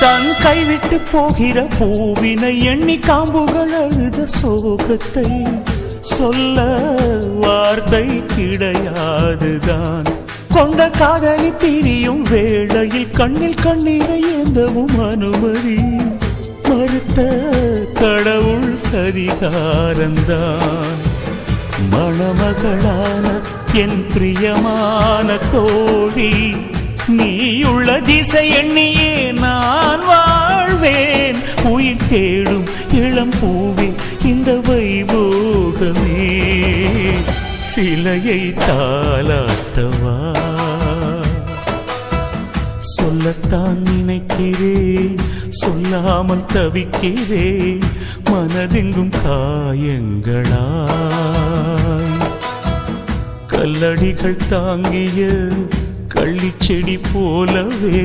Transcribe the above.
தன் கைவிட்டு போகிற பூவினை எண்ணி காம்புகள் அழுத சோகத்தை சொல்ல வார்த்தை கிடையாதுதான். கொண்ட காதலி பிரியும் வேளையில் கண்ணில் கண்ணீரை ஏந்தவும் அனுமதி மறுத்த கடவுள் சரிகாரந்தான். மணமகளான என் பிரியமான தோழி, நீயுள்ள திசை எண்ணியே நான் வாழ்வேன். உயிர் தேடும் இளம் பூவின் இந்த வைபோகமே சிலையை தாலாட்டவா. சொல்லத்தான் நினைக்கிறேன், சொல்லாமல் தவிக்கிறேன், மனதெங்கும் காயங்களாய். கல்லடிகள் தாங்கிய கள்ளிச்செடி போலவே